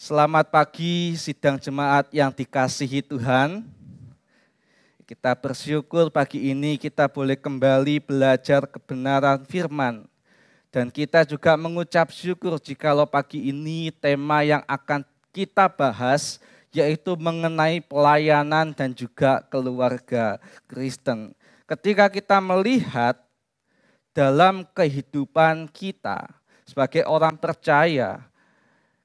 Selamat pagi sidang jemaat yang dikasihi Tuhan. Kita bersyukur pagi ini kita boleh kembali belajar kebenaran firman. Dan kita juga mengucap syukur jikalau pagi ini tema yang akan kita bahas yaitu mengenai pelayanan dan juga keluarga Kristen. Ketika kita melihat dalam kehidupan kita sebagai orang percaya,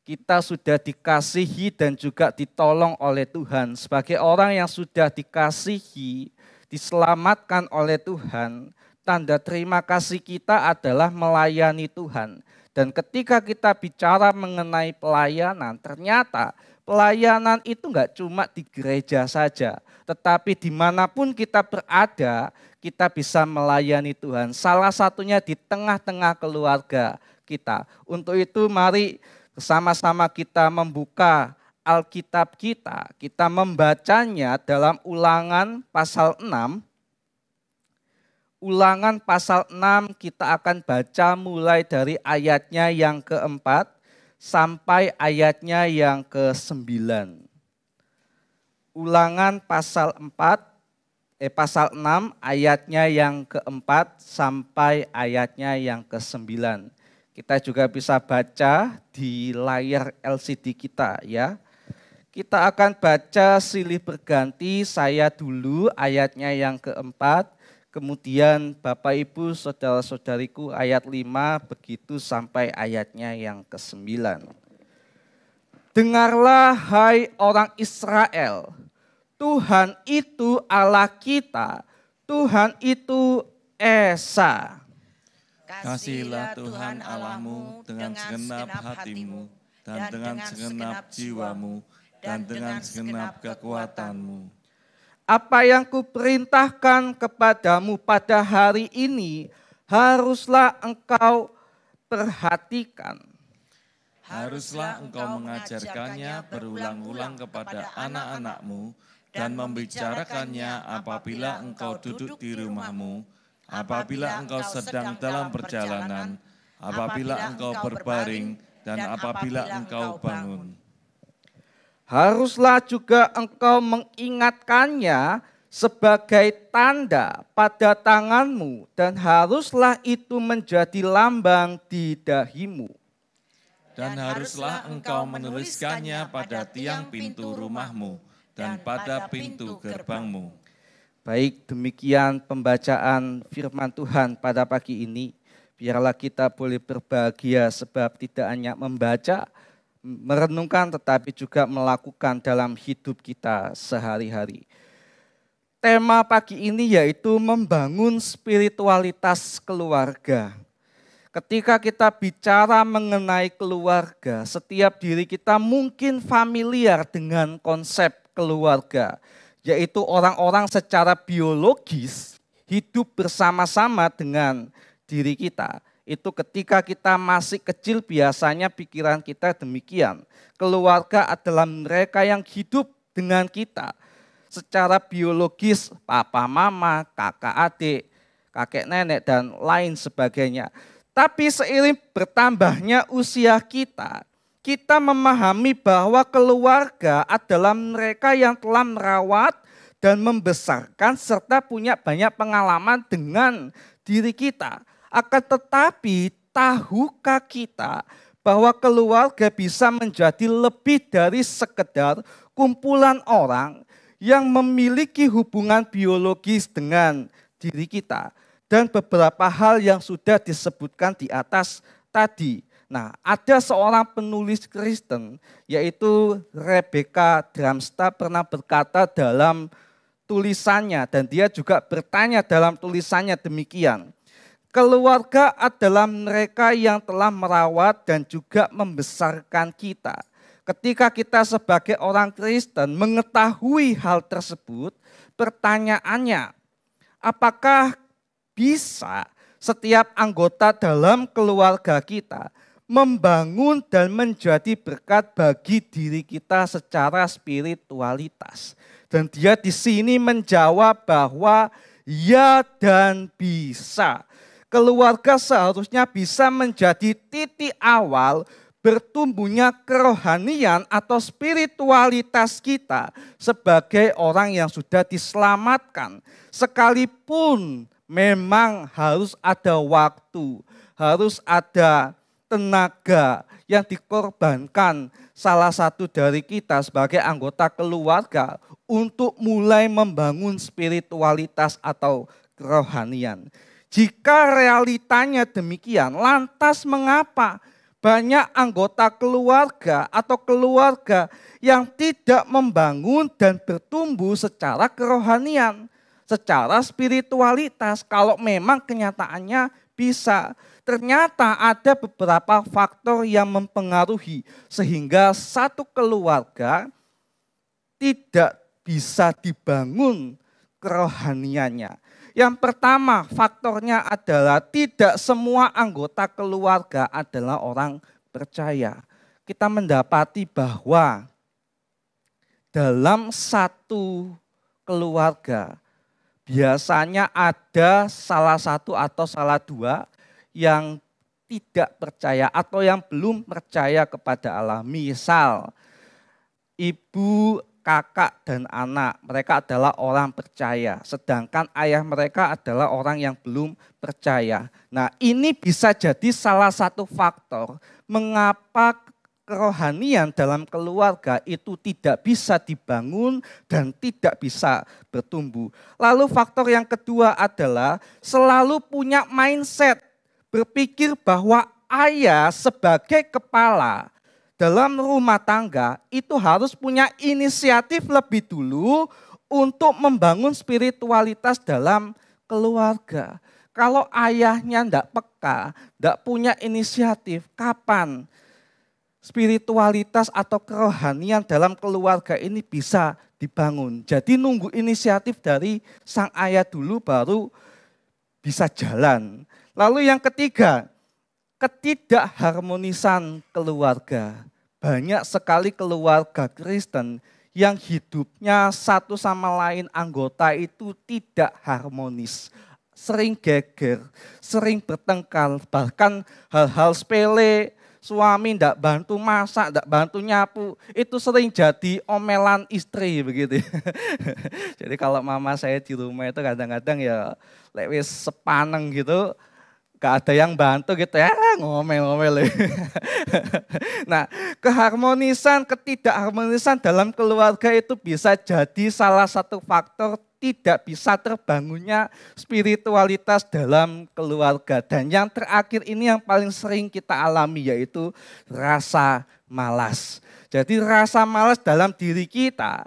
kita sudah dikasihi dan juga ditolong oleh Tuhan. Sebagai orang yang sudah dikasihi, diselamatkan oleh Tuhan, tanda terima kasih kita adalah melayani Tuhan. Dan ketika kita bicara mengenai pelayanan, ternyata pelayanan itu enggak cuma di gereja saja. Tetapi dimanapun kita berada, kita bisa melayani Tuhan. Salah satunya di tengah-tengah keluarga kita. Untuk itu mari bersama-sama kita membuka Alkitab kita. Kita membacanya dalam Ulangan pasal 6. Ulangan pasal 6 kita akan baca mulai dari ayatnya yang keempat sampai ayatnya yang ke-9. Ulangan pasal 6 ayatnya yang keempat sampai ayatnya yang ke-9. Kita juga bisa baca di layar LCD kita ya. Kita akan baca silih berganti, saya dulu ayatnya yang keempat, kemudian Bapak Ibu saudara-saudariku ayat 5 begitu sampai ayatnya yang ke-9. Dengarlah hai orang Israel, Tuhan itu Allah kita, Tuhan itu Esa. Kasihilah Tuhan Allahmu dengan segenap hatimu, dan dengan segenap jiwamu, dan dengan segenap kekuatanmu. Apa yang kuperintahkan kepadamu pada hari ini, haruslah engkau perhatikan. Haruslah engkau mengajarkannya berulang-ulang kepada anak-anakmu, dan membicarakannya apabila engkau duduk di rumahmu, apabila engkau sedang dalam perjalanan, apabila engkau berbaring, dan apabila engkau bangun. Haruslah juga engkau mengingatkannya sebagai tanda pada tanganmu, dan haruslah itu menjadi lambang di dahimu. Dan haruslah engkau menuliskannya pada tiang pintu rumahmu, dan pada pintu gerbangmu. Baik, demikian pembacaan firman Tuhan pada pagi ini. Biarlah kita boleh berbahagia sebab tidak hanya membaca, merenungkan tetapi juga melakukan dalam hidup kita sehari-hari. Tema pagi ini yaitu membangun spiritualitas keluarga. Ketika kita bicara mengenai keluarga, setiap diri kita mungkin familiar dengan konsep keluarga, yaitu orang-orang secara biologis hidup bersama-sama dengan diri kita. Itu ketika kita masih kecil biasanya pikiran kita demikian. Keluarga adalah mereka yang hidup dengan kita. Secara biologis papa, mama, kakak, adik, kakek, nenek, dan lain sebagainya. Tapi seiring bertambahnya usia kita, kita memahami bahwa keluarga adalah mereka yang telah merawat dan membesarkan serta punya banyak pengalaman dengan diri kita. Akan tetapi tahukah kita bahwa keluarga bisa menjadi lebih dari sekedar kumpulan orang yang memiliki hubungan biologis dengan diri kita. Dan beberapa hal yang sudah disebutkan di atas tadi. Nah, ada seorang penulis Kristen yaitu Rebecca Drumsta pernah berkata dalam tulisannya dan dia juga bertanya dalam tulisannya demikian. Keluarga adalah mereka yang telah merawat dan juga membesarkan kita. Ketika kita sebagai orang Kristen mengetahui hal tersebut, pertanyaannya, apakah bisa setiap anggota dalam keluarga kita membangun dan menjadi berkat bagi diri kita secara spiritualitas. Dan dia di sini menjawab bahwa ya dan bisa. Keluarga seharusnya bisa menjadi titik awal bertumbuhnya kerohanian atau spiritualitas kita sebagai orang yang sudah diselamatkan. Sekalipun memang harus ada waktu, harus ada tenaga yang dikorbankan salah satu dari kita sebagai anggota keluarga untuk mulai membangun spiritualitas atau kerohanian. Jika realitanya demikian, lantas mengapa banyak anggota keluarga atau keluarga yang tidak membangun dan bertumbuh secara kerohanian, secara spiritualitas, kalau memang kenyataannya bisa. Ternyata ada beberapa faktor yang mempengaruhi sehingga satu keluarga tidak bisa dibangun kerohaniannya. Yang pertama faktornya adalah tidak semua anggota keluarga adalah orang percaya. Kita mendapati bahwa dalam satu keluarga biasanya ada salah satu atau salah dua yang tidak percaya atau yang belum percaya kepada Allah. Misal ibu, kakak, dan anak, mereka adalah orang percaya. Sedangkan ayah mereka adalah orang yang belum percaya. Nah, ini bisa jadi salah satu faktor mengapa kerohanian dalam keluarga itu tidak bisa dibangun dan tidak bisa bertumbuh. Lalu faktor yang kedua adalah selalu punya mindset, berpikir bahwa ayah sebagai kepala dalam rumah tangga itu harus punya inisiatif lebih dulu untuk membangun spiritualitas dalam keluarga. Kalau ayahnya tidak peka, tidak punya inisiatif, kapan spiritualitas atau kerohanian dalam keluarga ini bisa dibangun? Jadi nunggu inisiatif dari sang ayah dulu baru bisa jalan. Lalu yang ketiga, ketidakharmonisan keluarga. Banyak sekali keluarga Kristen yang hidupnya satu sama lain anggota itu tidak harmonis. Sering geger, sering bertengkar, bahkan hal-hal sepele, suami tidak bantu masak, tidak bantu nyapu, itu sering jadi omelan istri begitu. Jadi kalau mama saya di rumah itu kadang-kadang ya lewis sepaneng gitu, gak ada yang bantu gitu ya, ngomel-ngomel. Nah, ketidakharmonisan dalam keluarga itu bisa jadi salah satu faktor tidak bisa terbangunnya spiritualitas dalam keluarga. Dan yang terakhir ini yang paling sering kita alami yaitu rasa malas. Jadi rasa malas dalam diri kita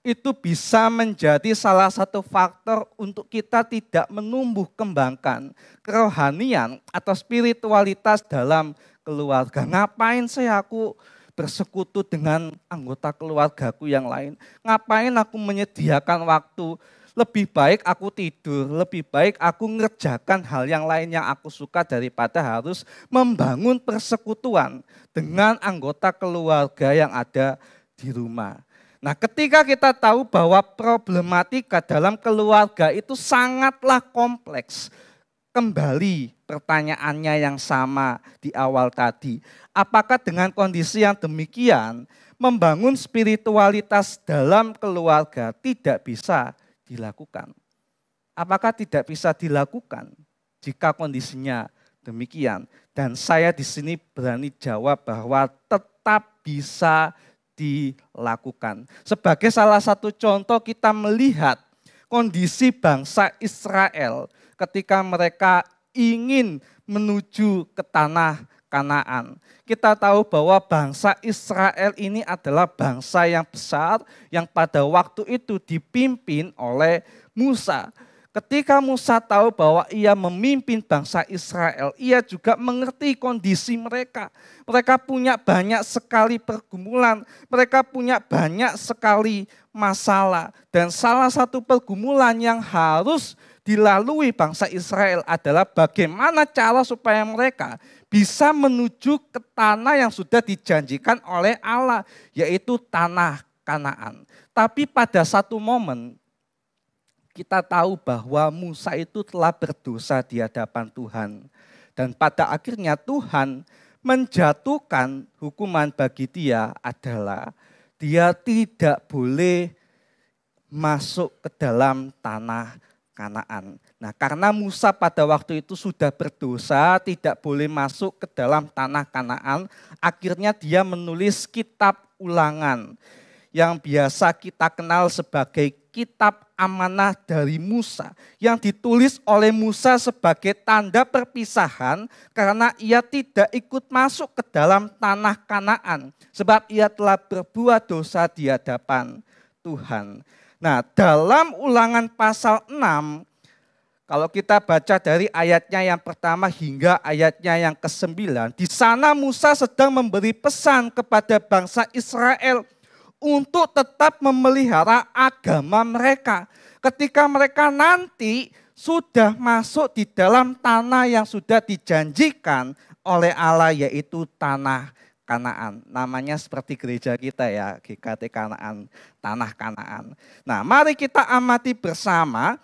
itu bisa menjadi salah satu faktor untuk kita tidak menumbuh kembangkan kerohanian atau spiritualitas dalam keluarga. Ngapain aku bersekutu dengan anggota keluargaku yang lain? Ngapain aku menyediakan waktu? Lebih baik aku tidur, lebih baik aku ngerjakan hal yang lain yang aku suka daripada harus membangun persekutuan dengan anggota keluarga yang ada di rumah. Nah, ketika kita tahu bahwa problematika dalam keluarga itu sangatlah kompleks, kembali pertanyaannya yang sama di awal tadi. Apakah dengan kondisi yang demikian, membangun spiritualitas dalam keluarga tidak bisa dilakukan? Apakah tidak bisa dilakukan jika kondisinya demikian? Dan saya di sini berani jawab bahwa tetap bisa dilakukan. Sebagai salah satu contoh kita melihat kondisi bangsa Israel ketika mereka ingin menuju ke tanah Kanaan. Kita tahu bahwa bangsa Israel ini adalah bangsa yang besar yang pada waktu itu dipimpin oleh Musa. Ketika Musa tahu bahwa ia memimpin bangsa Israel, ia juga mengerti kondisi mereka. Mereka punya banyak sekali pergumulan, mereka punya banyak sekali masalah. Dan salah satu pergumulan yang harus dilalui bangsa Israel adalah bagaimana cara supaya mereka bisa menuju ke tanah yang sudah dijanjikan oleh Allah, yaitu tanah Kanaan. Tapi pada satu momen, kita tahu bahwa Musa itu telah berdosa di hadapan Tuhan. Dan pada akhirnya Tuhan menjatuhkan hukuman bagi dia adalah dia tidak boleh masuk ke dalam tanah Kanaan. Nah, karena Musa pada waktu itu sudah berdosa, tidak boleh masuk ke dalam tanah Kanaan, akhirnya dia menulis kitab Ulangan yang biasa kita kenal sebagai kitab amanah dari Musa, yang ditulis oleh Musa sebagai tanda perpisahan karena ia tidak ikut masuk ke dalam tanah Kanaan sebab ia telah berbuat dosa di hadapan Tuhan. Nah, dalam Ulangan pasal 6, kalau kita baca dari ayatnya yang pertama hingga ayatnya yang ke-9, di sana Musa sedang memberi pesan kepada bangsa Israel untuk tetap memelihara agama mereka. Ketika mereka nanti sudah masuk di dalam tanah yang sudah dijanjikan oleh Allah, yaitu tanah Kanaan. Namanya seperti gereja kita ya, GKT Kanaan, tanah Kanaan. Nah, mari kita amati bersama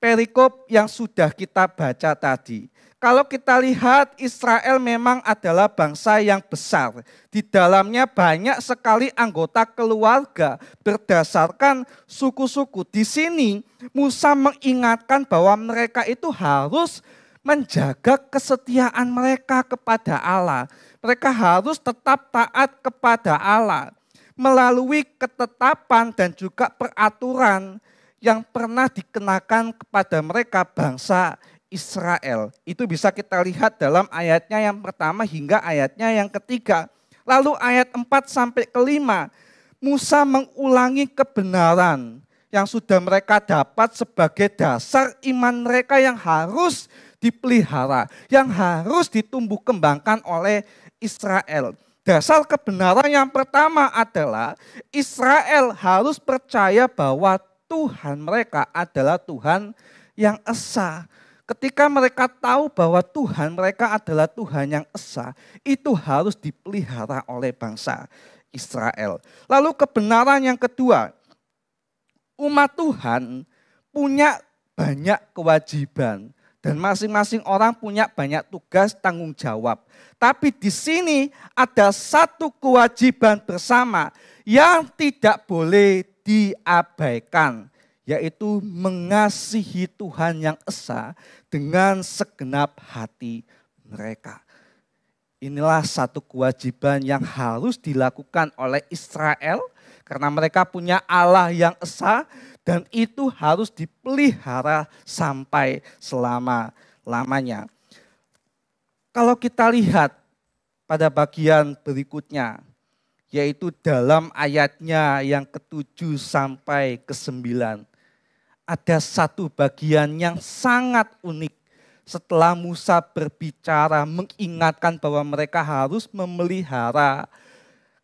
perikop yang sudah kita baca tadi. Kalau kita lihat, Israel memang adalah bangsa yang besar. Di dalamnya banyak sekali anggota keluarga berdasarkan suku-suku. Di sini Musa mengingatkan bahwa mereka itu harus menjaga kesetiaan mereka kepada Allah. Mereka harus tetap taat kepada Allah melalui ketetapan dan juga peraturan yang pernah dikenakan kepada mereka bangsa Israel. Itu bisa kita lihat dalam ayatnya yang pertama hingga ayatnya yang ketiga. Lalu ayat 4 sampai ke 5, Musa mengulangi kebenaran yang sudah mereka dapat sebagai dasar iman mereka yang harus dipelihara, yang harus ditumbuh kembangkan oleh Israel. Dasar kebenaran yang pertama adalah Israel harus percaya bahwa Tuhan mereka adalah Tuhan yang esa. Ketika mereka tahu bahwa Tuhan mereka adalah Tuhan yang esa, itu harus dipelihara oleh bangsa Israel. Lalu kebenaran yang kedua, umat Tuhan punya banyak kewajiban dan masing-masing orang punya banyak tugas tanggung jawab. Tapi di sini ada satu kewajiban bersama yang tidak boleh diabaikan, yaitu mengasihi Tuhan yang esa dengan segenap hati mereka. Inilah satu kewajiban yang harus dilakukan oleh Israel karena mereka punya Allah yang esa dan itu harus dipelihara sampai selama-lamanya. Kalau kita lihat pada bagian berikutnya, yaitu dalam ayatnya yang ke-7 sampai ke-9. Ada satu bagian yang sangat unik. Setelah Musa berbicara mengingatkan bahwa mereka harus memelihara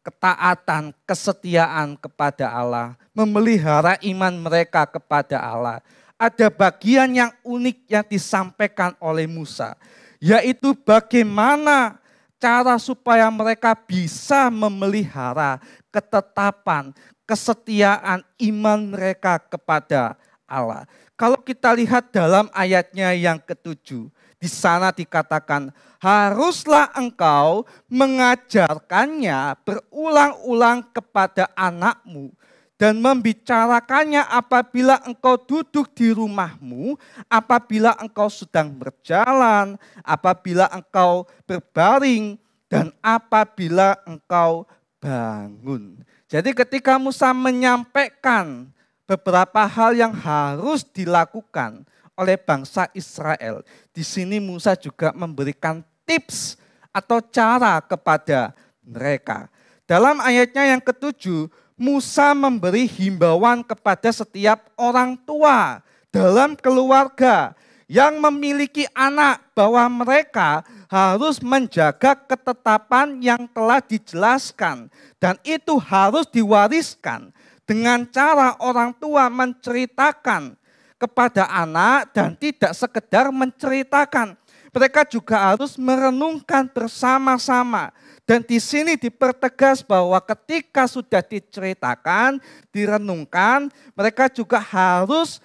ketaatan, kesetiaan kepada Allah. Memelihara iman mereka kepada Allah. Ada bagian yang unik yang disampaikan oleh Musa. Yaitu bagaimana cara supaya mereka bisa memelihara ketetapan, kesetiaan iman mereka kepada Allah. Kalau kita lihat dalam ayatnya yang ke-7, di sana dikatakan, haruslah engkau mengajarkannya berulang-ulang kepada anakmu dan membicarakannya apabila engkau duduk di rumahmu, apabila engkau sedang berjalan, apabila engkau berbaring, dan apabila engkau bangun. Jadi ketika Musa menyampaikan beberapa hal yang harus dilakukan oleh bangsa Israel, di sini Musa juga memberikan tips atau cara kepada mereka. Dalam ayatnya yang ke-7, Musa memberi himbauan kepada setiap orang tua dalam keluarga yang memiliki anak bahwa mereka harus menjaga ketetapan yang telah dijelaskan dan itu harus diwariskan dengan cara orang tua menceritakan kepada anak dan tidak sekedar menceritakan. Mereka juga harus merenungkan bersama-sama. Dan di sini dipertegas bahwa ketika sudah diceritakan, direnungkan, mereka juga harus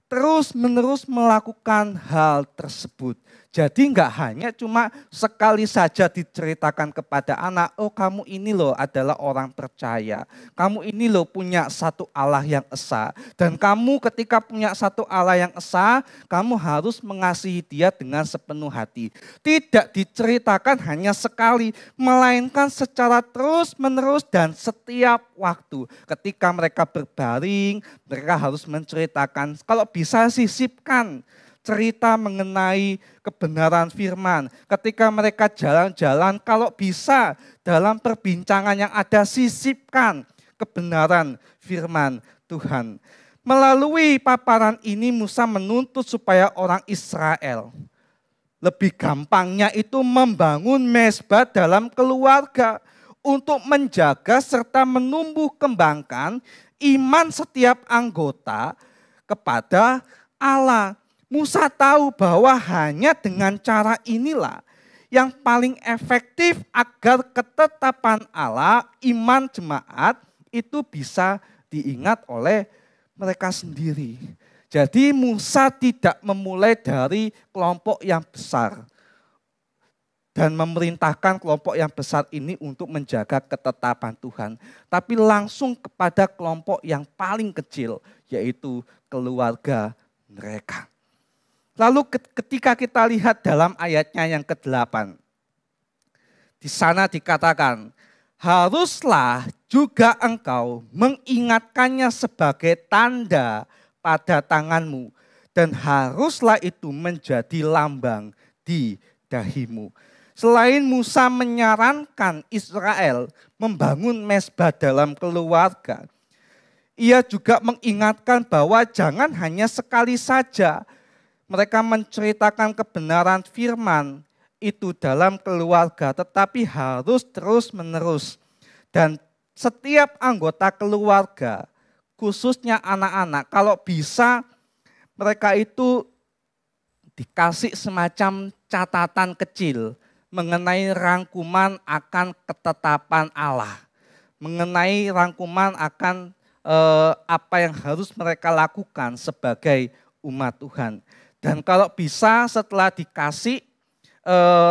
terus-menerus melakukan hal tersebut. Jadi enggak hanya cuma sekali saja diceritakan kepada anak, oh kamu ini loh adalah orang percaya. Kamu ini loh punya satu Allah yang esa. Dan kamu ketika punya satu Allah yang esa, kamu harus mengasihi dia dengan sepenuh hati. Tidak diceritakan hanya sekali, melainkan secara terus menerus dan setiap waktu. Ketika mereka berbaring, mereka harus menceritakan, kalau bisa sisipkan cerita mengenai kebenaran firman. Ketika mereka jalan-jalan, kalau bisa dalam perbincangan yang ada, sisipkan kebenaran firman Tuhan. Melalui paparan ini Musa menuntut supaya orang Israel, lebih gampangnya itu membangun mezbah dalam keluarga untuk menjaga serta menumbuh kembangkan iman setiap anggota kepada Allah. Musa tahu bahwa hanya dengan cara inilah yang paling efektif agar ketetapan Allah, iman jemaat itu bisa diingat oleh mereka sendiri. Jadi Musa tidak memulai dari kelompok yang besar dan memerintahkan kelompok yang besar ini untuk menjaga ketetapan Tuhan, tapi langsung kepada kelompok yang paling kecil, yaitu keluarga mereka. Lalu ketika kita lihat dalam ayatnya yang ke-8, di sana dikatakan, haruslah juga engkau mengingatkannya sebagai tanda pada tanganmu, dan haruslah itu menjadi lambang di dahimu. Selain Musa menyarankan Israel membangun mezbah dalam keluarga, ia juga mengingatkan bahwa jangan hanya sekali saja mereka menceritakan kebenaran firman itu dalam keluarga, tetapi harus terus-menerus. Dan setiap anggota keluarga, khususnya anak-anak, kalau bisa mereka itu dikasih semacam catatan kecil mengenai rangkuman akan ketetapan Allah, mengenai rangkuman akan apa yang harus mereka lakukan sebagai umat Tuhan. Dan kalau bisa setelah dikasih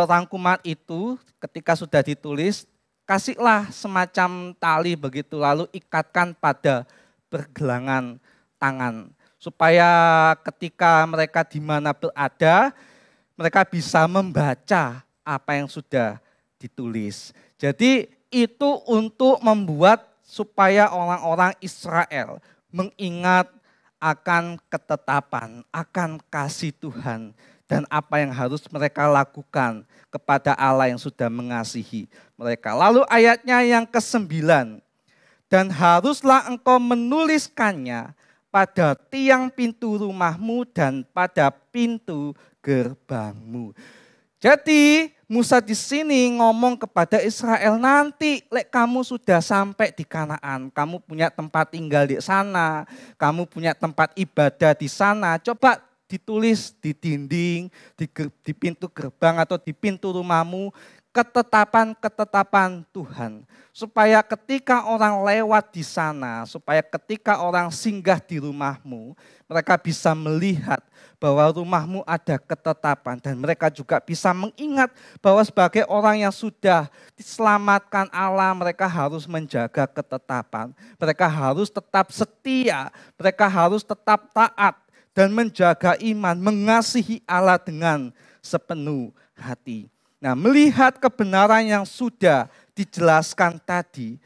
rangkuman itu, ketika sudah ditulis, kasihlah semacam tali begitu, lalu ikatkan pada pergelangan tangan. Supaya ketika mereka di mana berada, mereka bisa membaca apa yang sudah ditulis. Jadi itu untuk membuat supaya orang-orang Israel mengingat akan ketetapan, akan kasih Tuhan, dan apa yang harus mereka lakukan kepada Allah yang sudah mengasihi mereka. Lalu ayatnya yang ke-9, dan haruslah engkau menuliskannya pada tiang pintu rumahmu dan pada pintu gerbangmu. Jadi Musa di sini ngomong kepada Israel, nanti kamu sudah sampai di Kanaan, kamu punya tempat tinggal di sana, kamu punya tempat ibadah di sana, coba ditulis di dinding, di pintu gerbang atau di pintu rumahmu, ketetapan-ketetapan Tuhan. Supaya ketika orang lewat di sana, supaya ketika orang singgah di rumahmu, mereka bisa melihat bahwa rumahmu ada ketetapan, dan mereka juga bisa mengingat bahwa sebagai orang yang sudah diselamatkan Allah, mereka harus menjaga ketetapan. Mereka harus tetap setia, mereka harus tetap taat dan menjaga iman, mengasihi Allah dengan sepenuh hati. Nah, melihat kebenaran yang sudah dijelaskan tadi,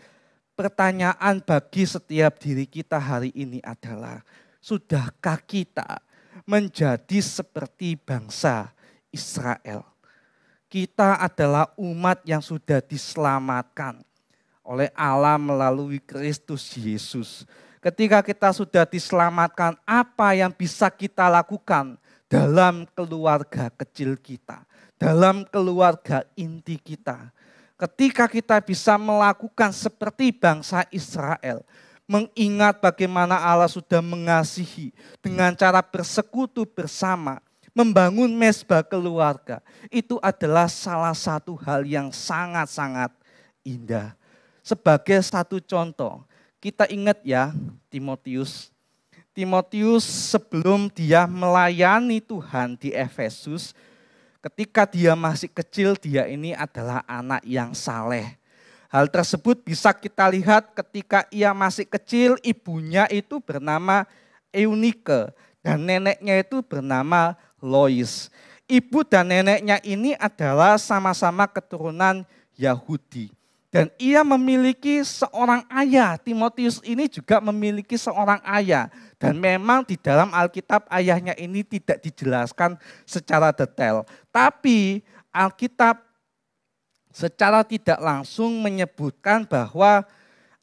pertanyaan bagi setiap diri kita hari ini adalah, sudahkah kita menjadi seperti bangsa Israel? Kita adalah umat yang sudah diselamatkan oleh Allah melalui Kristus Yesus. Ketika kita sudah diselamatkan, apa yang bisa kita lakukan dalam keluarga kecil kita, dalam keluarga inti kita? Ketika kita bisa melakukan seperti bangsa Israel, mengingat bagaimana Allah sudah mengasihi dengan cara bersekutu bersama, membangun mezbah keluarga, itu adalah salah satu hal yang sangat-sangat indah. Sebagai satu contoh, kita ingat ya Timotius. Timotius sebelum dia melayani Tuhan di Efesus, Ketika dia masih kecil, dia ini adalah anak yang saleh. Hal tersebut bisa kita lihat ketika ia masih kecil, ibunya itu bernama Eunike dan neneknya itu bernama Lois. Ibu dan neneknya ini adalah sama-sama keturunan Yahudi. Dan ia memiliki seorang ayah. Timotius ini juga memiliki seorang ayah. Dan memang di dalam Alkitab ayahnya ini tidak dijelaskan secara detail. Tapi Alkitab secara tidak langsung menyebutkan bahwa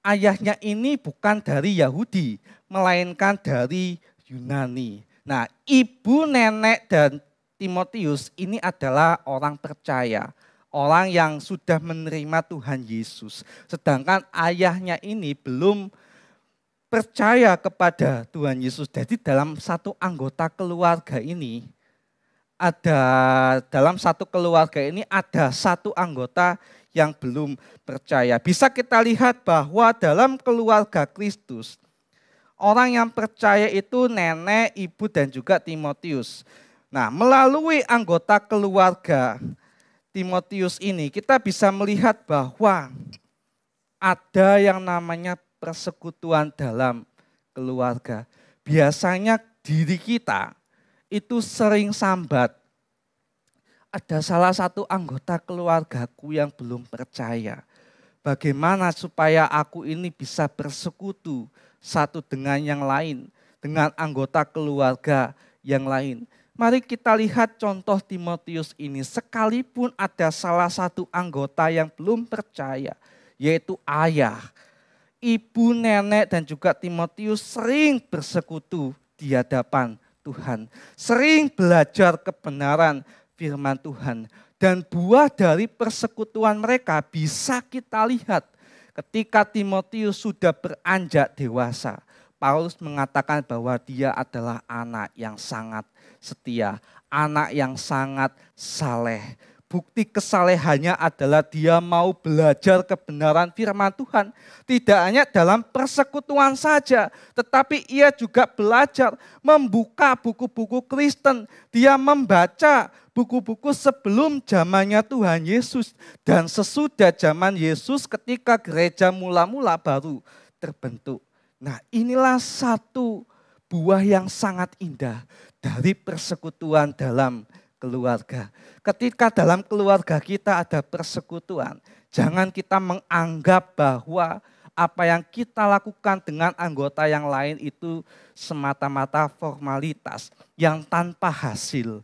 ayahnya ini bukan dari Yahudi, melainkan dari Yunani. Nah, ibu, nenek, dan Timotius ini adalah orang percaya. Orang yang sudah menerima Tuhan Yesus. Sedangkan ayahnya ini belum percaya kepada Tuhan Yesus. Jadi dalam satu anggota keluarga ini, dalam satu keluarga ini ada satu anggota yang belum percaya. Bisa kita lihat bahwa dalam keluarga Kristus, orang yang percaya itu nenek, ibu, dan juga Timotius. Nah, melalui anggota keluarga Timotius ini kita bisa melihat bahwa ada yang namanya persekutuan dalam keluarga. Biasanya diri kita itu sering sambat. Ada salah satu anggota keluargaku yang belum percaya. Bagaimana supaya aku ini bisa bersekutu satu dengan yang lain, dengan anggota keluarga yang lain. Mari kita lihat contoh Timotius ini. Sekalipun ada salah satu anggota yang belum percaya, yaitu ayah, ibu, nenek, dan juga Timotius sering bersekutu di hadapan Tuhan. Sering belajar kebenaran firman Tuhan. Dan buah dari persekutuan mereka bisa kita lihat ketika Timotius sudah beranjak dewasa. Paulus mengatakan bahwa dia adalah anak yang sangat setia, anak yang sangat saleh. Bukti kesalehannya adalah dia mau belajar kebenaran firman Tuhan. Tidak hanya dalam persekutuan saja, tetapi ia juga belajar membuka buku-buku Kristen. Dia membaca buku-buku sebelum zamannya Tuhan Yesus. Dan sesudah zaman Yesus ketika gereja mula-mula baru terbentuk. Nah, inilah satu buah yang sangat indah dari persekutuan dalam keluarga. Ketika dalam keluarga kita ada persekutuan, jangan kita menganggap bahwa apa yang kita lakukan dengan anggota yang lain itu semata-mata formalitas yang tanpa hasil.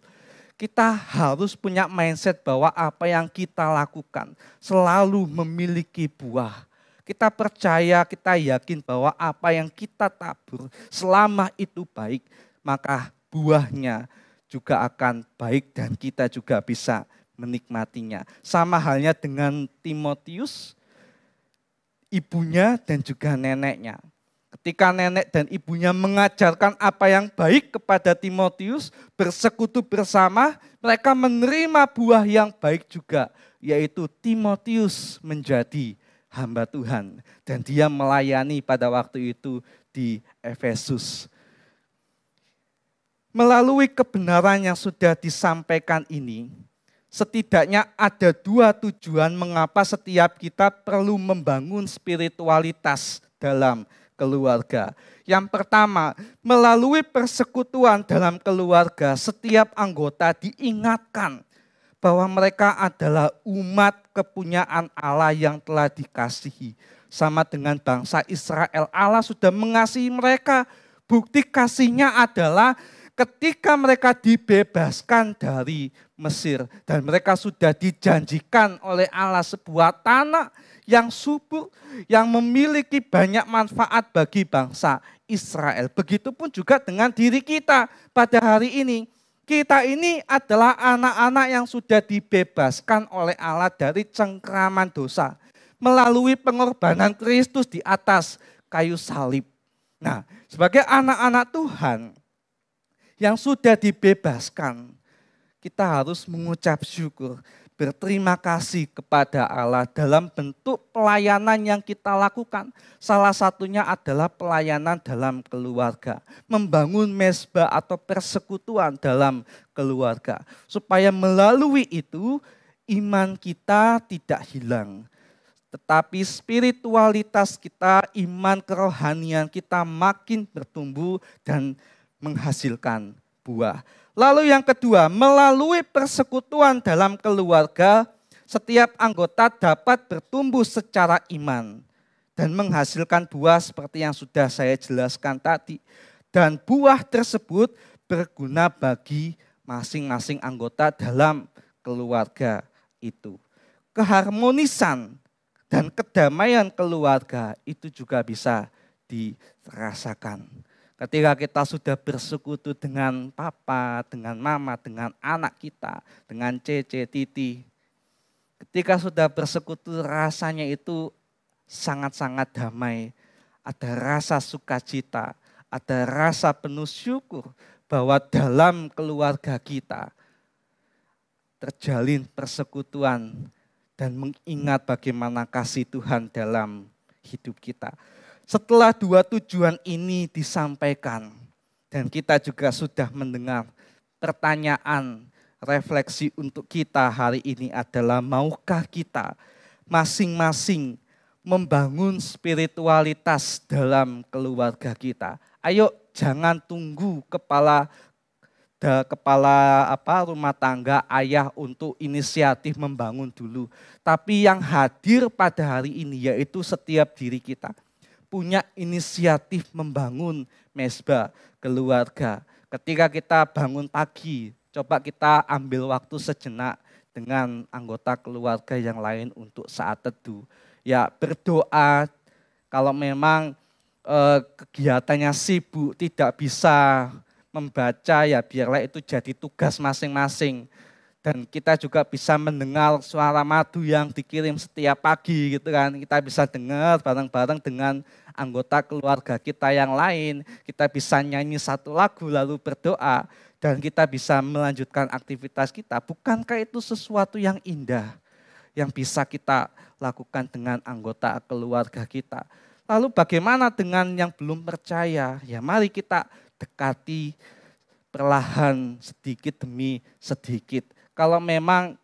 Kita harus punya mindset bahwa apa yang kita lakukan selalu memiliki buah. Kita percaya, kita yakin bahwa apa yang kita tabur selama itu baik, maka buahnya juga akan baik dan kita juga bisa menikmatinya. Sama halnya dengan Timotius, ibunya dan juga neneknya. Ketika nenek dan ibunya mengajarkan apa yang baik kepada Timotius, bersekutu bersama, mereka menerima buah yang baik juga, yaitu Timotius menjadi hamba Tuhan. Dan dia melayani pada waktu itu di Efesus. Melalui kebenaran yang sudah disampaikan ini, setidaknya ada dua tujuan mengapa setiap kita perlu membangun spiritualitas dalam keluarga. Yang pertama, melalui persekutuan dalam keluarga, setiap anggota diingatkan bahwa mereka adalah umat kepunyaan Allah yang telah dikasihi. Sama dengan bangsa Israel, Allah sudah mengasihi mereka. Bukti kasihnya adalah ketika mereka dibebaskan dari Mesir. Dan mereka sudah dijanjikan oleh Allah sebuah tanah yang subur, yang memiliki banyak manfaat bagi bangsa Israel. Begitupun juga dengan diri kita pada hari ini. Kita ini adalah anak-anak yang sudah dibebaskan oleh Allah dari cengkraman dosa. Melalui pengorbanan Kristus di atas kayu salib. Nah, sebagai anak-anak Tuhan yang sudah dibebaskan, kita harus mengucap syukur. berterima kasih kepada Allah dalam bentuk pelayanan yang kita lakukan. Salah satunya adalah pelayanan dalam keluarga. Membangun mezbah atau persekutuan dalam keluarga. Supaya melalui itu iman kita tidak hilang. Tetapi spiritualitas kita, iman kerohanian kita makin bertumbuh dan menghasilkan buah. Lalu yang kedua, melalui persekutuan dalam keluarga, setiap anggota dapat bertumbuh secara iman dan menghasilkan buah seperti yang sudah saya jelaskan tadi. Dan buah tersebut berguna bagi masing-masing anggota dalam keluarga itu. Keharmonisan dan kedamaian keluarga itu juga bisa dirasakan. Ketika kita sudah bersekutu dengan papa, dengan mama, dengan anak kita, dengan cece, titi. Ketika sudah bersekutu rasanya itu sangat-sangat damai. Ada rasa sukacita, ada rasa penuh syukur bahwa dalam keluarga kita terjalin persekutuan dan mengingat bagaimana kasih Tuhan dalam hidup kita. Setelah dua tujuan ini disampaikan dan kita juga sudah mendengar pertanyaan refleksi untuk kita hari ini adalah maukah kita masing-masing membangun spiritualitas dalam keluarga kita. Ayo jangan tunggu kepala rumah tangga ayah untuk inisiatif membangun dulu. Tapi yang hadir pada hari ini yaitu setiap diri kita. Punya inisiatif membangun mezbah keluarga. Ketika kita bangun pagi, coba kita ambil waktu sejenak dengan anggota keluarga yang lain untuk saat teduh. Ya berdoa, kalau memang kegiatannya sibuk, tidak bisa membaca, ya biarlah itu jadi tugas masing-masing. Dan kita juga bisa mendengar suara madu yang dikirim setiap pagi gitu kan. Kita bisa dengar bareng-bareng dengan anggota keluarga kita yang lain. Kita bisa nyanyi satu lagu lalu berdoa. Dan kita bisa melanjutkan aktivitas kita. Bukankah itu sesuatu yang indah yang bisa kita lakukan dengan anggota keluarga kita. Lalu bagaimana dengan yang belum percaya? Ya mari kita dekati perlahan sedikit demi sedikit. Kalau memang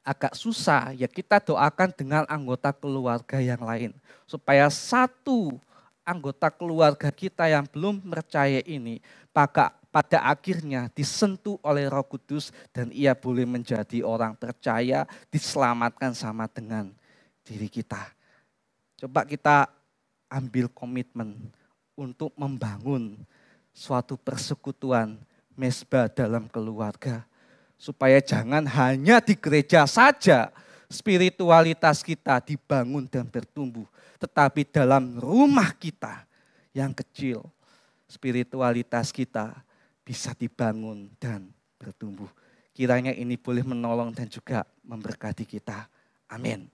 agak susah, ya kita doakan dengan anggota keluarga yang lain. Supaya satu anggota keluarga kita yang belum percaya ini, pada akhirnya disentuh oleh Roh Kudus dan ia boleh menjadi orang percaya, diselamatkan sama dengan diri kita. Coba kita ambil komitmen untuk membangun suatu persekutuan mezbah dalam keluarga. Supaya jangan hanya di gereja saja spiritualitas kita dibangun dan bertumbuh. Tetapi dalam rumah kita yang kecil, spiritualitas kita bisa dibangun dan bertumbuh. Kiranya ini boleh menolong dan juga memberkati kita. Amin.